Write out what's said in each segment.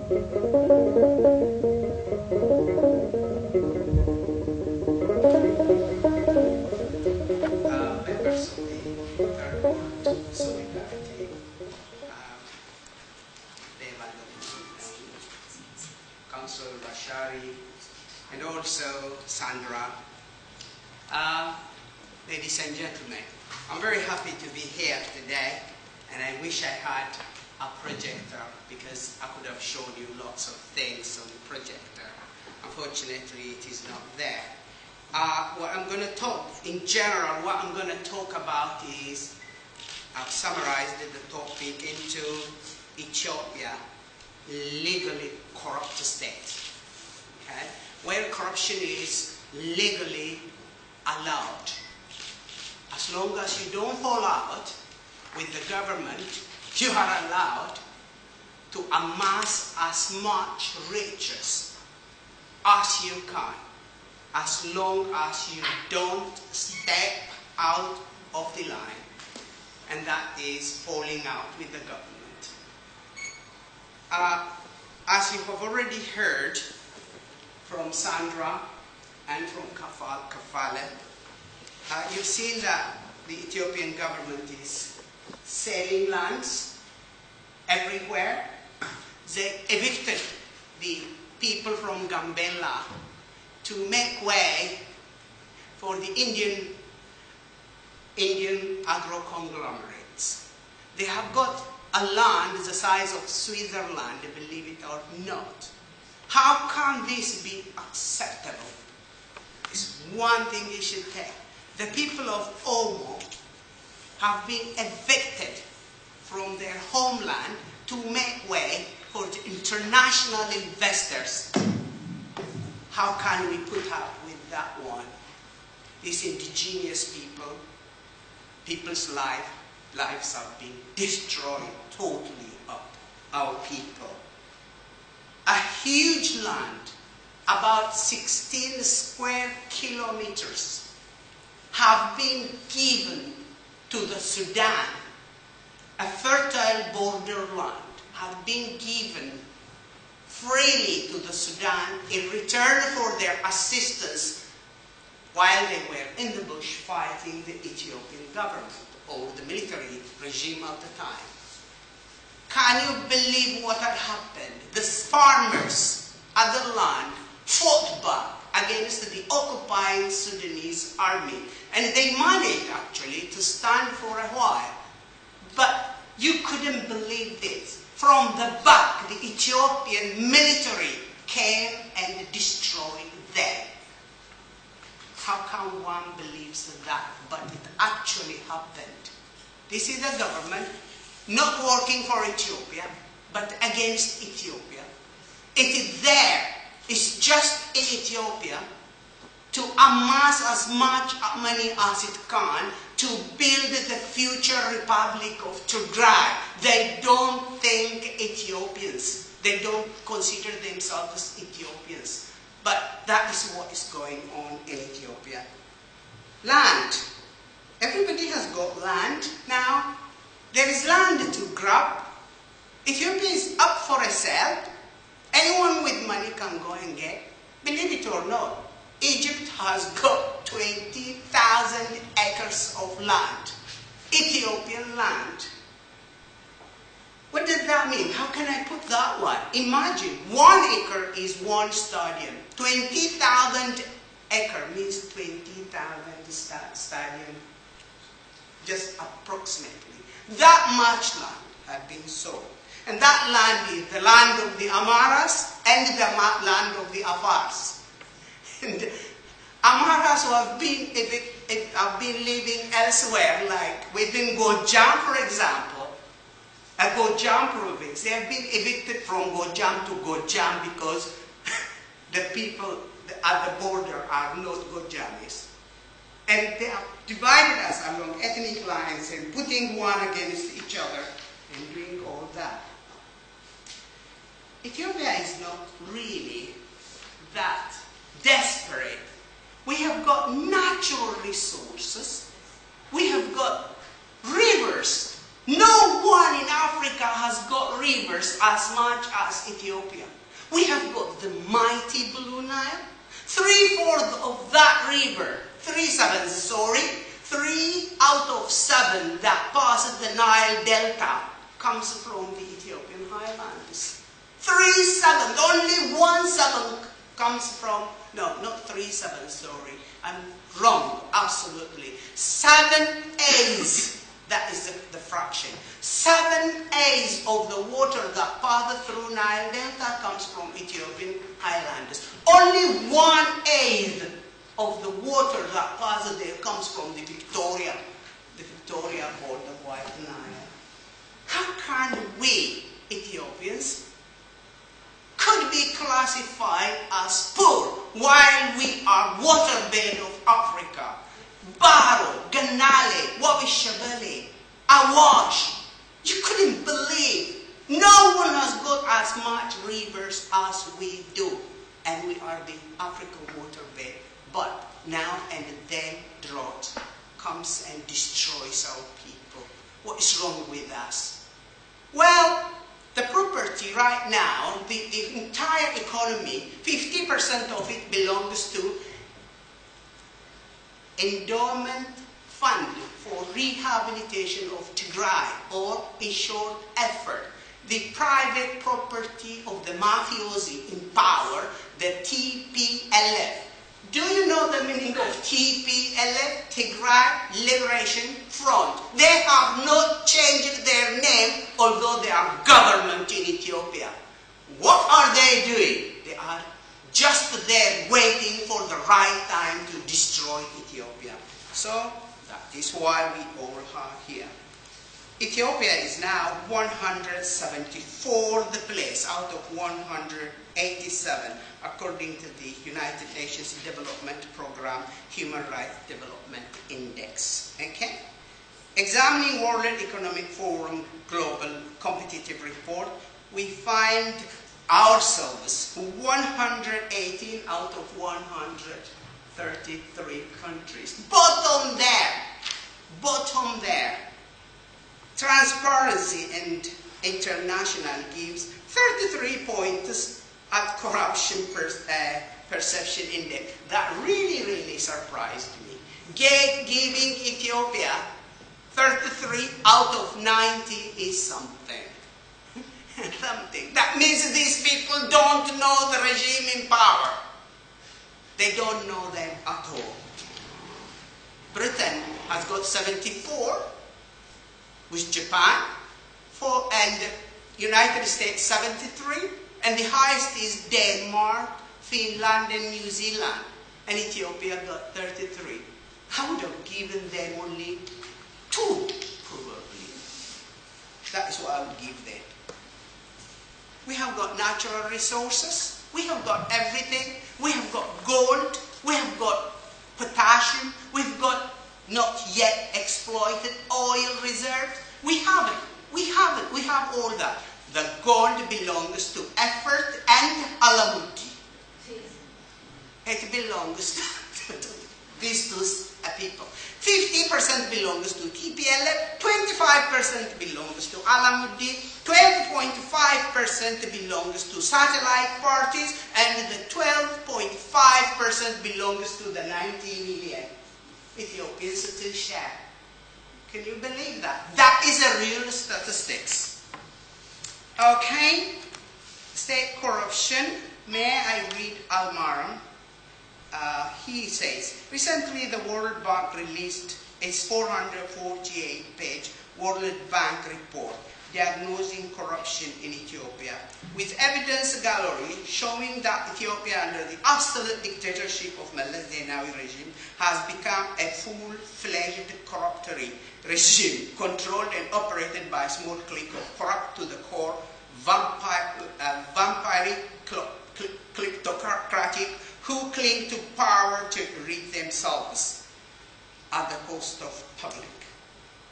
Members of the Third World Solidarity, Council Bashari, and also Sandra. Ladies and gentlemen, I'm very happy to be here today, and I wish I had a projector because I could have shown you lots of things on the projector. Unfortunately, it is not there. What I'm going to talk, in general, what I'm going to talk about is, I've summarized the topic into Ethiopia, legally corrupt state, okay? Where corruption is legally allowed. As long as you don't fall out with the government, you are allowed to amass as much riches as you can, as long as you don't step out of the line, and that is falling out with the government. As you have already heard from Sandra and from Kafale, you've seen that the Ethiopian government is selling lands everywhere. They evicted the people from Gambela to make way for the Indian agro-conglomerates. They have got a land the size of Switzerland, believe it or not. How can this be acceptable? It's one thing you should take. The people of Omo have been evicted from their homeland to make way for the international investors. How can we put up with that one? These indigenous people, people's lives have been destroyed totally up. Our people. A huge land, about 16 square kilometers, have been given to the Sudan. A fertile borderland have been given freely to the Sudan in return for their assistance while they were in the bush fighting the Ethiopian government or the military regime at the time. Can you believe what had happened? The farmers at the land fought back against the occupying Sudanese army, and they managed actually to stand for a while. But you couldn't believe this. From the back, the Ethiopian military came and destroyed them. How can one believe that? But it actually happened. This is the government not working for Ethiopia, but against Ethiopia. It is there. It's just in Ethiopia to amass as much money as it can to build the future Republic of Tigray. They don't think Ethiopians. They don't consider themselves as Ethiopians. But that is what is going on in Ethiopia. Land. Everybody has got land now. There is land to grab. Ethiopia is up for a sale. Anyone with money can go and get. Believe it or not, Egypt has got 20,000 acres of land. Ethiopian land. What does that mean? How can I put that one? Imagine 1 acre is 1 stadium. 20,000 acre means 20,000 stadium. Just approximately. That much land had been sold. And that land is the land of the Amaras and the land of the Afars. And Amaras who have been living elsewhere, like within Gojam, for example, a Gojam province. They have been evicted from Gojam to Gojam because the people at the border are not Gojamis. And they have divided us along ethnic lines and putting one against each other and doing all that. Ethiopia is not really that desperate. We have got natural resources. We have got rivers No one in Africa has got rivers as much as Ethiopia. We have got the mighty Blue Nile. 3/4 of that river, 3/7, sorry, 3 out of 7 that passes the Nile Delta comes from the Ethiopian highlands. 3/7, only 1/7 comes from, no, not 3/7, sorry, I'm wrong, absolutely. 7/8, that is the fraction. 7/8 of the water that passes through Nile Delta comes from Ethiopian highlands. Only 1/8 of the water that passes there comes from the Victoria or the White Nile. How can we, Ethiopians, could be classified as poor while we are waterbed of Africa? Baro, Ganale, Wabishabele, Awash. You couldn't believe. No one has got as much rivers as we do. And we are the African waterbed. But now and then drought comes and destroys our people. What is wrong with us? Well, the property right now, the entire economy, 50% of it belongs to endowment fund for rehabilitation of Tigray, or in short, effort. The private property of the mafiosi in power, the TPLF. Do you know the meaning of TPLF? Tigray Liberation Front. They have not changed their name, although they are government in Ethiopia. What are they doing? They are just there waiting for the right time to destroy Ethiopia. So that is why we all are here. Ethiopia is now 174th place out of 187, according to the United Nations Development Program Human Rights Development Index. Okay? Examining World Economic Forum Global Competitive Report, we find ourselves 118 out of 133 countries. Bottom there. Transparency and International gives 33 points at Corruption Perception Index. That really surprised me. Giving Ethiopia 33 out of 90 is something. That means these people don't know the regime in power. They don't know them at all. Britain has got 74, with Japan, and United States 73, and the highest is Denmark, Finland, and New Zealand, and Ethiopia got 33. I would have given them only 2, probably. That is what I would give them. We have got natural resources, we have got everything, we have got gold, we have got potassium, we've got not yet exploited oil reserves. We have all that. The gold belongs to effort and Alamuti. It belongs to these two people. 50% belongs to TPLF, 25% belongs to Alamuddin, 12.5% belongs to satellite parties, and the 12.5% belongs to the 90 million Ethiopians to share. Can you believe that? That is a real statistics. Okay, state corruption. May I read Almaram? He says, recently the World Bank released its 448-page World Bank report diagnosing corruption in Ethiopia, with evidence gallery showing that Ethiopia under the absolute dictatorship of Meles Zenawi regime has become a full-fledged corruptory regime controlled and operated by a small clique of corrupt to the core, vampiric, kleptocratic, who cling to power to rid themselves at the cost of public.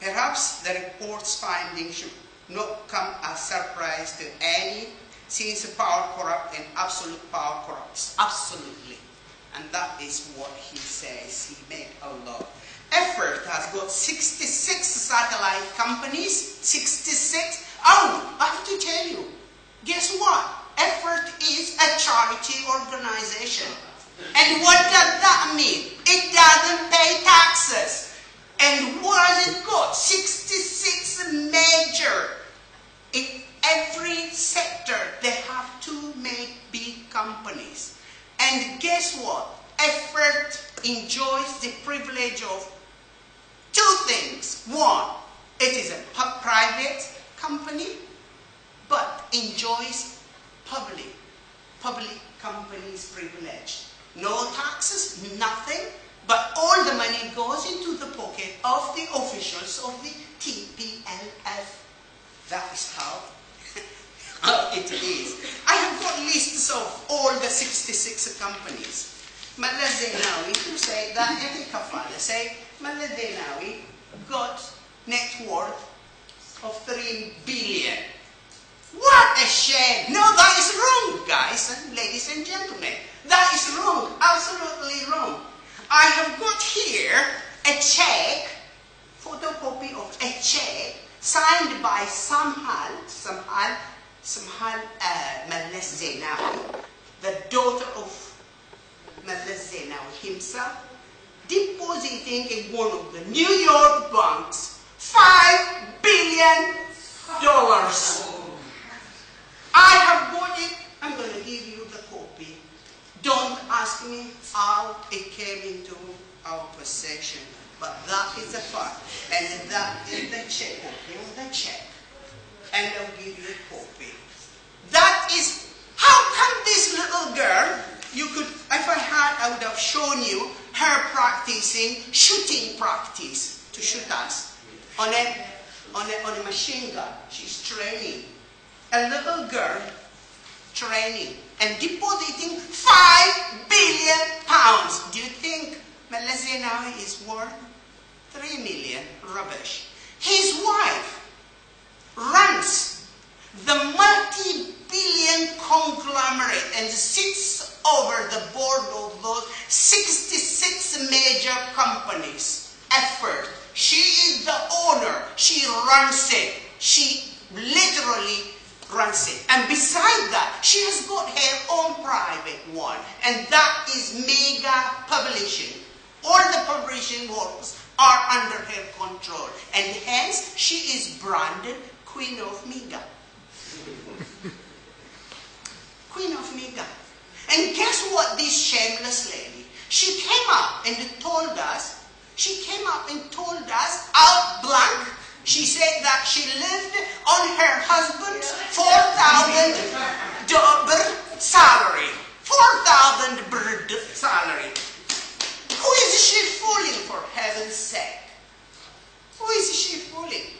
Perhaps the report's findings should not come as surprise to any, since power corrupts and absolute power corrupts. Absolutely. And that is what he says. He made a lot. Effort has got 66 satellite companies. 66. Oh, I have to tell you. Guess what? Effort is a charity organization. And what does that mean? It doesn't pay taxes. And what has it got? 66 major. In every sector, they have to make big companies. And guess what? Effort enjoys the privilege of two things. One, it is a private company, but enjoys public companies privilege. No taxes, nothing, but all the money goes into the pocket of the officials of the TPLF. That is how it is. I have got lists of all the 66 companies. Mala Zenawi, to say that every kafala say, Mala Zenawi got net worth of 3 billion. What a shame! No, that is wrong, guys and ladies and gentlemen. That is wrong, absolutely wrong. I have got here a check, photocopy of a check signed by Samhal Meles Zenawi, the daughter of Meles Zenawi himself, depositing in one of the New York banks $5 billion. I have got it. I'm going to give you the copy. Don't ask me how it came into our possession, but that is a fact. And that is the check. Here is the check. And I'll give you a copy. That is, how come this little girl, you could, if I had, I would have shown you her practicing shooting practice to shoot us on a machine gun. She's training. A little girl training and depositing £5 billion. Do you think Meles Zenawi is worth 3 million? Rubbish. His wife runs the multi-billion conglomerate and sits over the board of those 66 major companies. Effort. She is the owner. She runs it. She literally runs it. And beside that, she has got her own private one. And that is Mega Publishing. All the publishing works are under her control. And hence, she is branded Queen of Mega. Queen of Mega. And guess what, this shameless lady? She came up and told us, out blank, she said that she lived on her husband's $4,000 salary. $4,000 salary. Who is she fooling, for heaven's sake? Who is she fooling?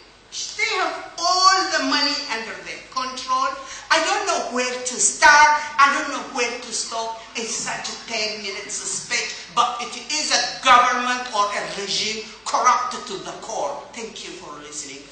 They have all the money under their control. I don't know where to start. I don't know where to stop in such a 10-minute speech, but it is a government or a regime corrupted to the core. Thank you for listening.